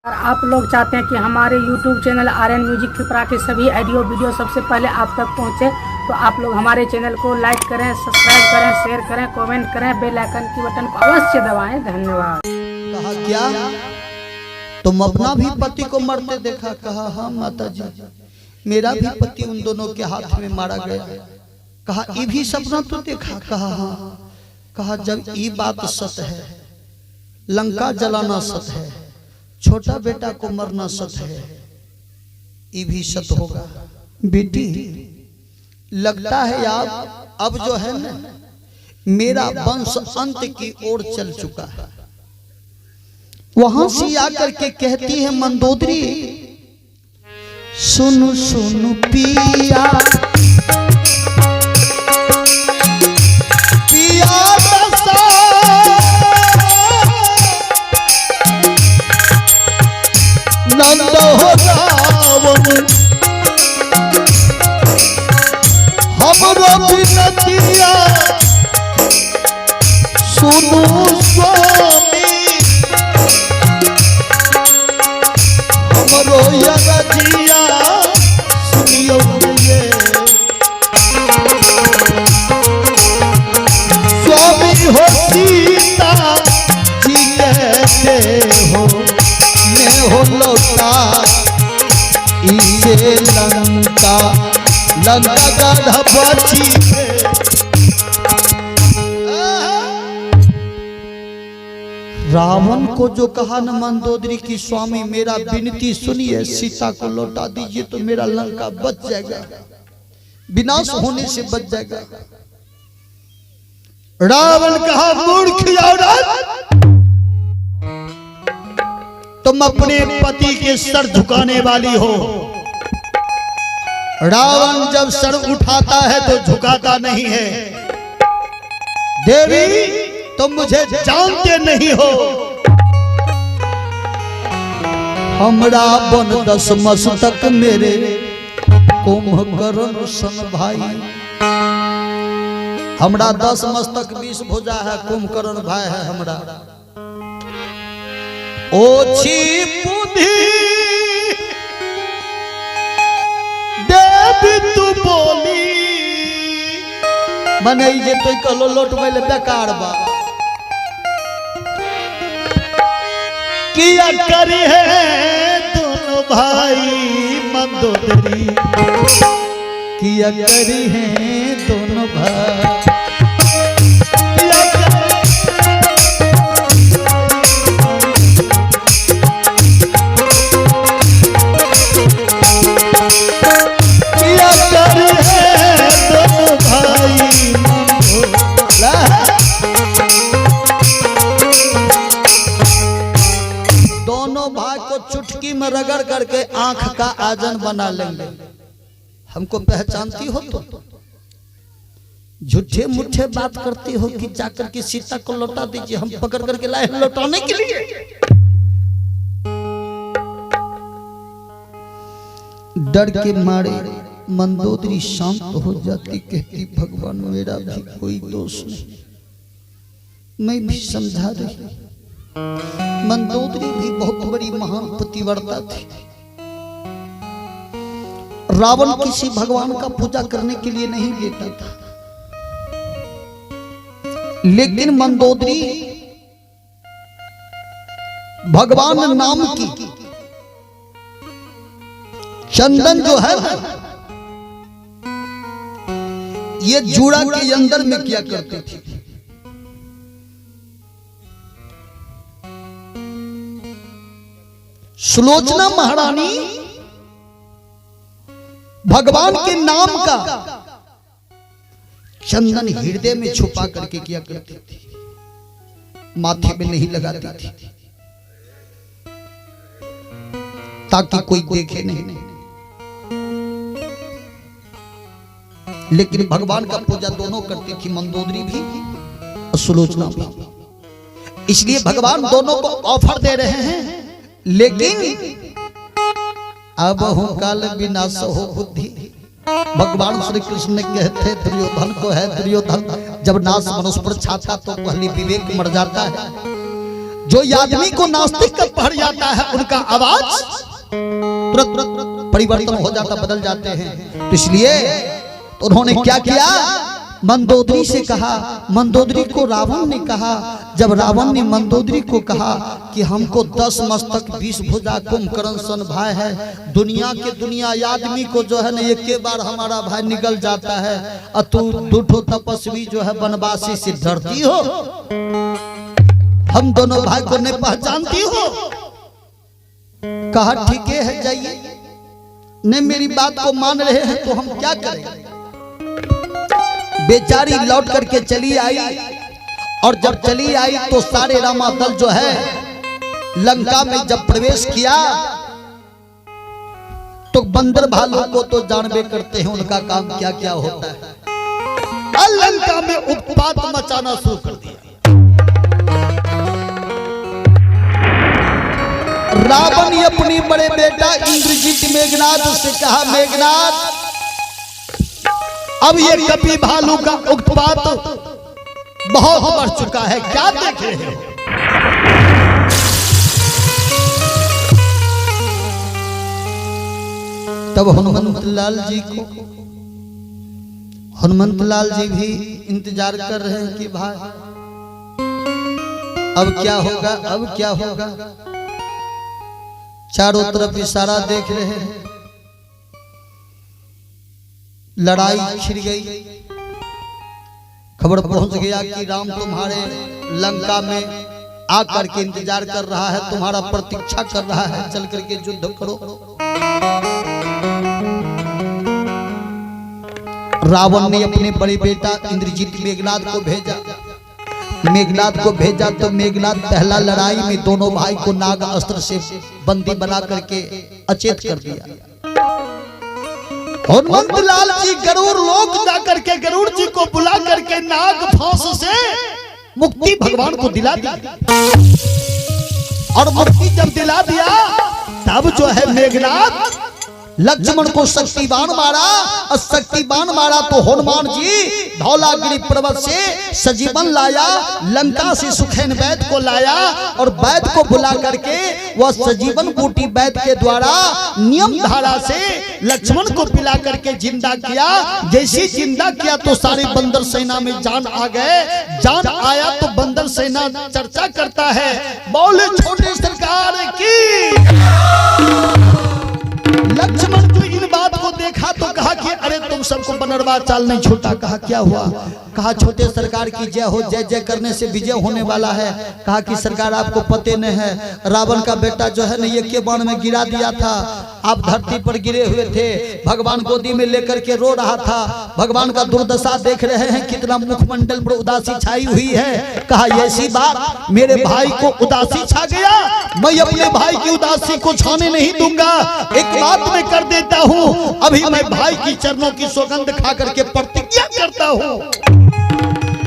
आप लोग चाहते हैं कि हमारे YouTube channel Aryan music Tripura के सभी ऑडियो वीडियो सबसे पहले आप तक पहुंचे, तो आप लोग हमारे चैनल को लाइक करें, सब्सक्राइब करें, शेयर करें, कमेंट करें, बेल आइकन की बटन को अवश्य दबाएं। धन्यवाद। कहा क्या तुम अपना भी पति को मरते देखा? कहा हाँ माता जी, मेरा भी पति उन दोनों के हाथ में मारा गया। कहा ये भी सपना तो देखा? कहा हाँ। कहा जब ये बात सत्य है, लंका जलाना सत्य है, छोटा बेटा को मरना सत्य है, ये भी सत्य होगा। बेटी लगता है यार अब जो है ना मेरा वंश अंत की ओर चल चुका है। वहां से आकर के कहती है मंदोदरी, सुनु सुनु पिया पिया नंद हो रावण हमरो विनतिया सुनु स्वामी, हमरो यजिया सुनियो ये स्वामी हो सीता जी कहते हो मैं हो लौटा इसे लंका लंका गढ़ बची। रावण को जो कहा न मंदोदरी की स्वामी मेरा विनती सुनिए, सीता को लौटा दीजिए तो मेरा लंका बच जाएगा, विनाश होने से बच जाएगा। रावण कहा मूर्ख औरत, तुम अपने पति के सर झुकाने वाली हो। रावण जब सर उठाता है तो झुकाता नहीं है। देवी तुम मुझे जानते नहीं हो, हमरा बन 10 मस्तक मेरे कुंभकर्ण सन भाई। हमरा 10 मस्तक 20 भुजा है, कुंभकर्ण भाई है हमरा। ओछी बुद्धि देवी तू बोली मने जे तो कलो लोटवे ले बेकार बा। किया करी है दोनों भाई मंदोदरी, किया करी है दोनों भाई। चुटकी में रगड़ करके आंख का आजन बना लेंगे। हमको पहचानती हो तो झूठे मुठे बात करती हो कि जाकर के सीता को लौटा दीजिए, हम पकड़ करके लाए लौटाने के लिए। डर के मारे मंदोदरी शांत हो जाती, कहती भगवान मेरा भी कोई दोष नहीं, मैं भी समझा रही। मंदोदरी भी बहुत बड़ी महान पतिव्रता थी। रावण किसी भगवान का पूजा करने के लिए नहीं लेता था, लेकिन मंदोदरी भगवान नाम की चंदन जो है ये जूड़ा के अंदर में किया करती थी। सुलोचना महारानी भगवान के नाम का चंदन हृदय में छुपा करके किया करती थी, माथे में नहीं लगाती थी ताकि कोई देखे नहीं। लेकिन भगवान का पूजा दोनों करती थी, मंदोदरी भी और सुलोचना भी। इसलिए भगवान दोनों को ऑफर दे रहे हैं, लेकिन अब हो काल विनाश हो बुद्धि। भगवान श्री कृष्ण ने कहते दुर्योधन को है, दुर्योधन जब नाश मनुष्य पर छाता तो पहले विवेक मर जाता है। जो आदमी को नास्तिक का पढ़ जाता है उनका आवाज तुरंत परिवर्तन हो जाता, बदल जाते हैं। तो इसलिए तो उन्होंने क्या किया, मंदोदरी से कहा। मंदोदरी को रावण ने कहा, जब रावण ने मंदोदरी को कहा कि हमको 10 मस्तक 20 भुजा कुंभकर्ण सन भाई है, दुनिया के दुनिया आदमी को जो है ना एक के बार हमारा भाई निकल जाता है, और तू दूठो तपस्वी जो है बनवासी से डरती हो, हम दोनों भाई को नहीं पहचानती हो। कहा ठीक है जाइए, नहीं मेरी बात को मान रहे हैं तो हम क्या करें। बेचारी लौट करके चली आई, और जब चली आई तो सारे रामा दल जो है लंका में जब प्रवेश किया तो बंदर भालू को तो जानबे करते हैं उनका काम क्या क्या होता है। लंका में उत्पात मचाना शुरू कर दिया। रावण ने अपनी बड़े बेटा इंद्रजीत मेघनाथ से कहा, मेघनाथ अब ये कपि भालू का उत्पात बहुत बढ़ चुका है, क्या देख रहे हो। तब हनुमंतलाल जी भी इंतजार कर रहे हैं कि भाई अब क्या होगा, अब क्या होगा। चारों तरफ इशारा देख रहे हैं, लड़ाई छिड़ गई। खबर पहुंच गया कि राम तुम्हारे लंका में आकर के इंतजार कर रहा है, तुम्हारा प्रतीक्षा कर रहा है, चल करके युद्ध करो। रावण ने अपने बड़े बेटा इंद्रजीत मेघनाथ को भेजा तो मेघनाथ पहला लड़ाई में दोनों भाई को नाग अस्त्र से बंदी बना करके अचेत कर दिया। हनुमंतलाल जी गरुड़ लोक जाकर के गरुड़ जी को बुला करके नाग फांस से मुक्ति भगवान को दिला दी, और मुक्ति जब दिला दिया तब जो है मेघनाथ लक्ष्मण को शक्तिबाण मारा, और शक्तिबाण मारा तो हनुमान जी धौलागिरी पर्वत से सजीवन लाया, लंका से सुखेन वैद्य को लाया, और वैद्य को बुला करके वह सजीवन बूटी वैद्य के द्वारा नियम धारा से लक्ष्मण को पिला करके जिंदा किया। जैसे जिंदा किया तो सारी बंदर सेना में जान आ गए। जान आया तो बंदर सेना चर्चा करता है, बोले छोटे सरकार की। लक्ष्मण को इन बात को देखा तो कहा कि अरे तुम सबको बनरवा चाल नहीं छूटा। कहा क्या हुआ। कहा छोटे सरकार की जय हो, जय जय करने से विजय होने वाला है। कहा कि सरकार आपको पते नहीं है, रावण का बेटा जो है ना ये के बाण में गिरा दिया था, आप धरती पर गिरे हुए थे, भगवान गोदी में लेकर के रो रहा था, भगवान का दुर्दशा देख रहे हैं, कितना मुखमंडल पर उदासी छाई हुई है। कहा ऐसी बात, मेरे भाई को उदासी छा गया, मैं अपने भाई की उदासी को छाने नहीं दूंगा। एक बात मैं कर देता हूँ, अभी मैं भाई की चरणों की सौगंध खा करके प्रतिज्ञा करता हूँ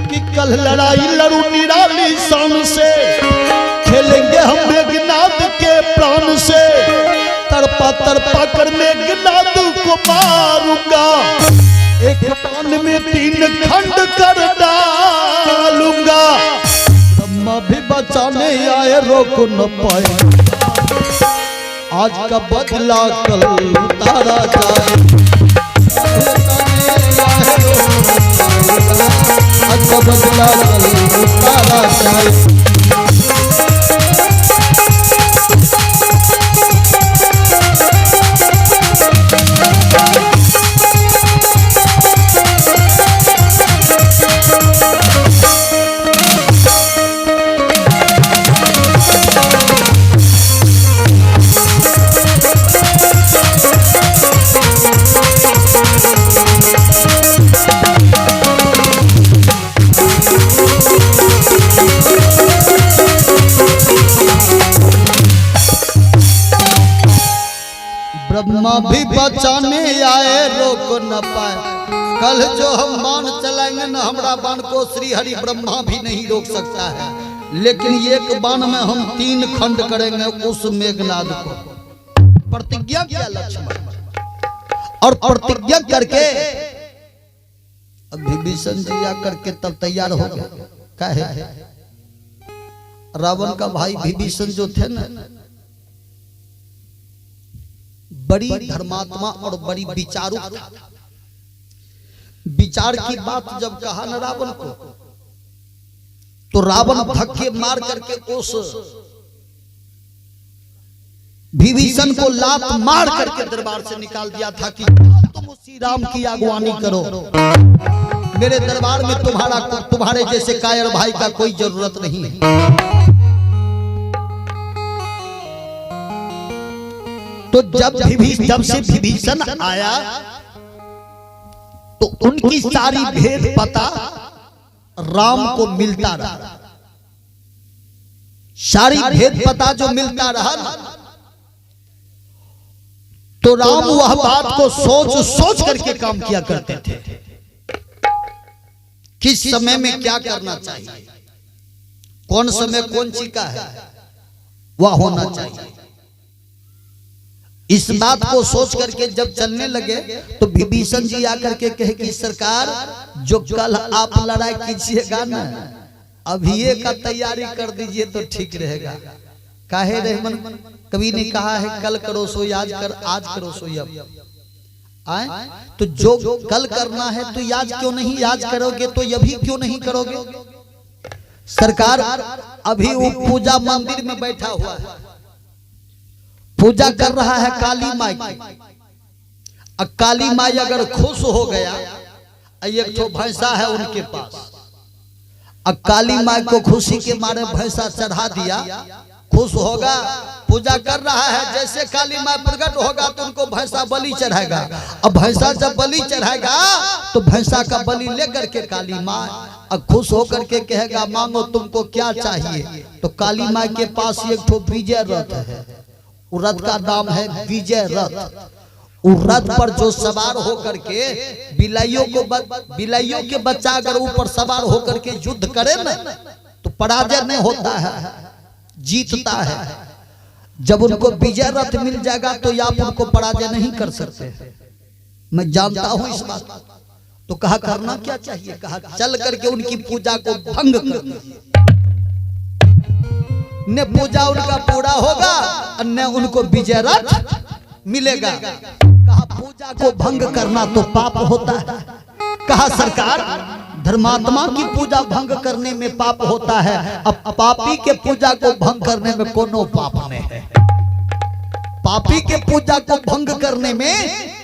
कि कल लड़ाई लड़ू निराली शान से, खेलेंगे हम मेघनाथ के प्राण से, तड़पा तड़पा कर मेघनाथ को मारूंगा, एक बाण में 3 खंड कर डालूंगा। ब्रह्मा भी बचाने आए, रोक न पाए, आज का बदला कल उतारा जाए। आज का बदला कल उतारा जाए। ब्रह्मा भी बचाने आए, रोक न पाए, कल जो हम बाण चलाएंगे न, हमारा बाण को श्री हरि ब्रह्मा भी नहीं रोक सकता है, लेकिन एक बाण में हम 3 खंड करेंगे उस मेघनाद को। प्रतिज्ञा किया लक्ष्मण, और प्रतिज्ञा करके अब विभीषण जी आकर के तब तैयार हो गए। कहे रावण का भाई विभीषण जो थे ना, बड़ी धर्मात्मा और बड़ी विचारू था। विचार की बात जब कहा न रावण को, तो रावण धक्के मार करके उस विभीषण को लात मार करके दरबार से निकाल दिया था कि तुम श्री राम की अगवानी करो, मेरे दरबार में तुम्हारे जैसे कायर भाई का कोई जरूरत नहीं है। तो जब से विभीषण आया तो उनकी सारी भेद पता राम को मिलता रहा। सारी भेद पता जो मिलता रहा तो राम वह बात को सोच करके काम किया करते थे, किस समय में क्या करना चाहिए, कौन समय कौन चीज का है वह होना चाहिए। इस बात को सोच करके जब चलने लगे तो विभीषण जी आकर के कहे कि सरकार, जो कल आप लड़ाई कीजिएगा ना, अभी का तैयारी कर दीजिए तो ठीक रहेगा। काहे रहमन कभी ने कहा है कल करो सो आज कर, आज करो सो अब आए, तो जो कल करना है तो आज क्यों नहीं आज करोगे, तो अभी क्यों नहीं करोगे। सरकार अभी वो पूजा मंदिर में बैठा हुआ है, पूजा कर रहा है काली माई की। काली माई अगर खुश हो गया, एक तो भैंसा है उनके पास, काली माई को खुशी के मारे भैंसा चढ़ा दिया, खुश होगा, पूजा कर रहा है। जैसे काली माई प्रकट होगा तो उनको भैंसा बलि चढ़ाएगा। अब भैंसा जब बलि चढ़ाएगा तो भैंसा का बलि लेकर के काली माई अब खुश होकर के कहेगा मांगो तुमको क्या चाहिए। तो काली माई के पास एक ठो विजय रथ है, रथ का नाम है विजय रथ। रथ पर जो सवार होकर के बिलाइयों के बच्चा अगर ऊपर सवार होकर के युद्ध करे ना तो पराजय नहीं होता है, जीतता है। जब उनको विजय रथ मिल जाएगा तो आप उनको पराजय नहीं कर सकते, मैं जानता हूं इस बात। तो कहा करना क्या चाहिए, कहा चल करके उनकी पूजा को भंग कर दीजिए, न पूजा उनका पूरा होगा और न उनको विजय रथ मिलेगा। कहा पूजा को भंग करना तो पाप होता है। कहा सरकार धर्मात्मा की पूजा भंग करने में पाप होता है, अब पापी के पूजा को भंग करने में कोनो पाप नहीं है। पापी के पूजा को भंग करने में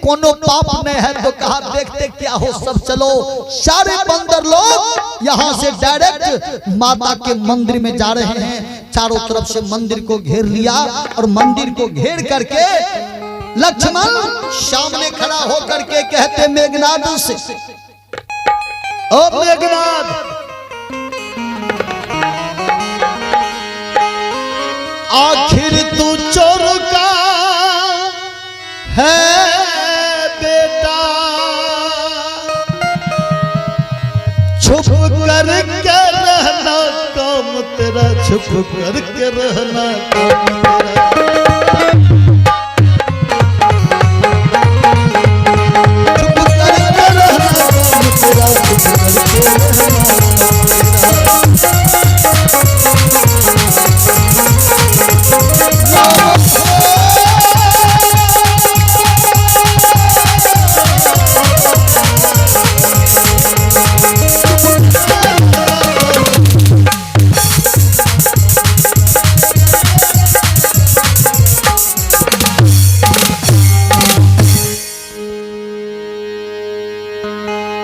कोनो पाप नहीं है। तो कहा देखते क्या हो, सब चलो सारे बंदर लोग यहाँ से डायरेक्ट माता के मंदिर में जा रहे हैं। चारों तरफ से मंदिर को घेर लिया और मंदिर को घेर करके लक्ष्मण सामने खड़ा होकर के कहते मेघनाद से, ओ मेघनाद आखिर तू चोर का है बेटा, छुप कर के रहना काम तेरा, छुप कर के रहना काम तेरा।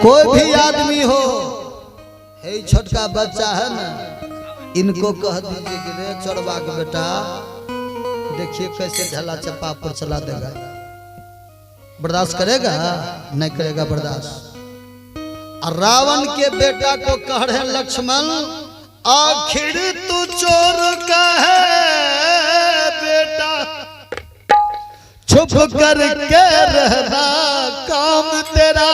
कोई भी आदमी हो, हे छोटका बच्चा है ना, इनको कह दीजिए कि रे चढ़वा के बेटा देखिए कैसे झला चप्पा पर चला देगा, बर्दाश्त करेगा नहीं करेगा बर्दाश्त। और रावण के बेटा को कह रहे लक्ष्मण आखिर तू चोर का है बेटा, छुप कर के रहना काम तेरा।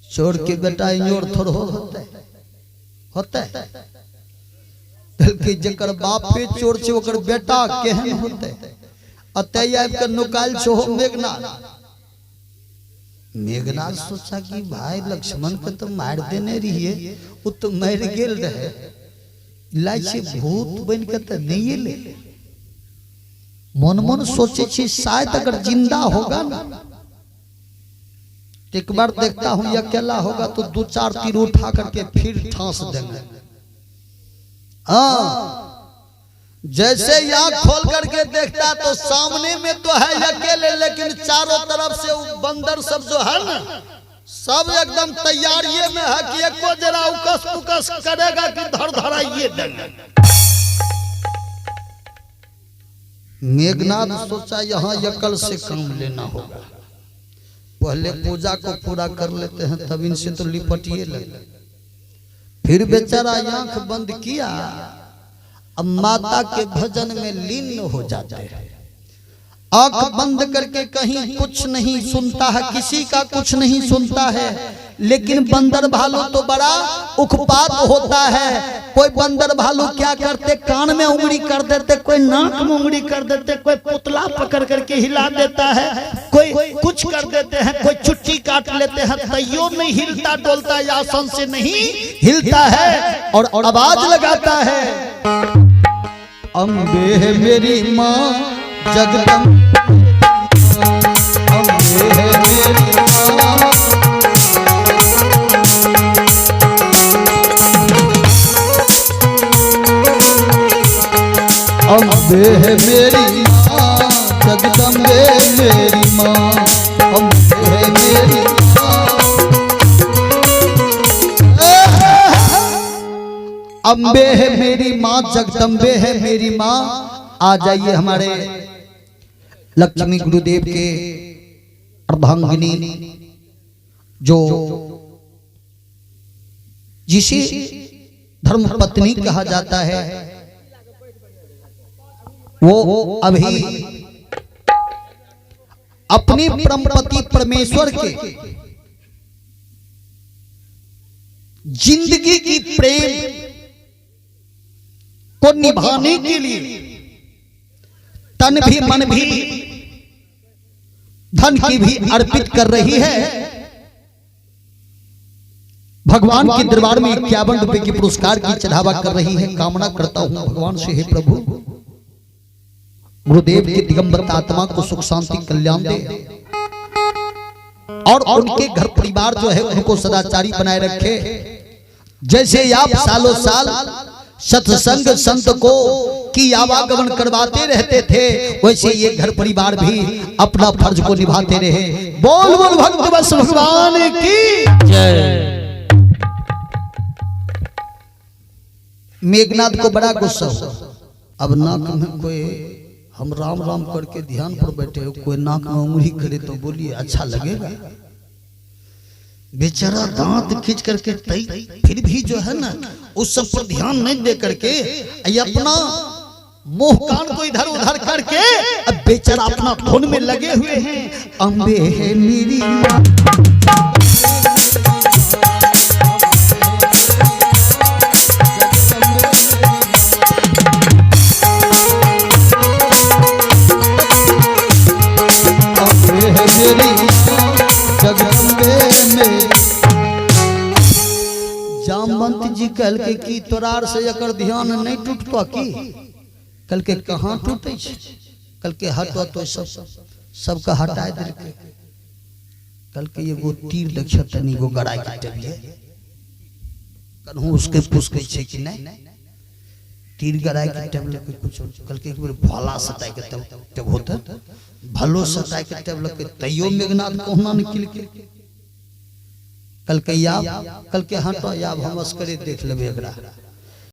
चोर के बेटा इंजोर थोड़ा होता है बल्कि जकर बापे चोर छे ओकर बेटा केहन होते। अतय आब के नुकाल छो मेघनाद सोचा कि भाई लक्ष्मण के तो मार देने रहिए, वो तो मर गेल रहे, लाई छे भूत बन के तो नहीं ले। मन मन सोचे छी शायद अगर जिंदा होगा ना, एक बार देखता हूं ये अकेला होगा तो 2-4 तीर उठा करके फिर ठांस देंगे। हाँ, जैसे यहाँ खोल करके देखता तो सामने में तो है अकेले, लेकिन चारों तरफ से बंदर सब जो है ना, सब एकदम तैयारी में है कि एको जरा उकस पुकस करेगा कि धर धराइए देंगे। मेघनाथ सोचा यहाँ यकल से काम लेना होगा, पहले पूजा को पूरा कर लेते हैं तब इनसे तो लिपटिए लगे। फिर बेचारा आंख बंद किया, अब माता के भजन में लीन हो जाते हैं। आंख बंद करके कहीं कुछ नहीं सुनता है, किसी का कुछ नहीं सुनता है। लेकिन बंदर भालू तो बड़ा उखपात होता है। कोई बंदर भालू क्या करते, कान में उंगली कर देते, कोई नाक में उंगली कर देते, कोई पुतला पकड़ करके हिला देता है, कोई कुछ कर देते हैं, कोई चुट्टी काट लेते हैं, तैयो नहीं हिलता डोलता या आसन से नहीं हिलता है और आवाज लगाता है, अम्बे है मेरी माँ जगदम्बे, अम्बे है मेरी माँ, अम्बे है मेरी माँ जगदम्बे मेरी माँ, अम्बे है मेरी माँ, अम्बे है मेरी माँ जगदम्बे है मेरी माँ। आ जाइए हमारे लक्ष्मी गुरुदेव के अर्धांगिनी, जो जिसे धर्म पत्नी कहा जाता है, वो अभी अपनी परमपति परमेश्वर के जिंदगी की प्रेम को निभाने के लिए तन भी मन भी धन की भी अर्पित कर रही है। भगवान के दरबार में 51 रुपए की पुरस्कार की चढ़ावा कर रही है। कामना करता हूं भगवान से, हे प्रभु गुरुदेव की दिगंबर आत्मा को सुख शांति कल्याण दे और उनके घर परिवार जो है उनको सदाचारी बनाए रखे। जैसे आप सालों साल सत्संग संत को की आवागमन करवाते रहते थे, वैसे ये घर परिवार भी अपना फर्ज को निभाते रहे। बोल बोल भक्त बस भगवान की जय। मेघनाथ को बड़ा गुस्सा हुआ। अब नाक में कोई हम राम राम करके ध्यान पर बैठे हो, कोई नाक में उंगली करे तो बोलिए अच्छा लगेगा। बेचारा दांत खींच करके फिर भी जो है ना उस सब पर ध्यान नहीं दे करके अपना मुंह कान को इधर उधर करके अब बेचारा अपना फोन में लगे हुए हैं। अम्बे है मेरी माँ, अम्बे है मेरी जगदम्बे में। जामवंत जी कल के की तोरार से अगर ध्यान नहीं टूटता की कल के कहाँ टूटे, कल के हटवा तो सबका हटाए दे के कल के ये वो तीर देखिए तनी गो गड़ाई के टेबिए कन्हू उसके पुष्के छे कि नहीं तीर गड़ाई के टेबल के कुछ कल के एक बार भला सटाई के तब होता भलो सटाई के टेबल के तैयो मेघनाथ कोहना निकल के कल के या कल के हटवा या हम अस्करे देख लेबे एकरा।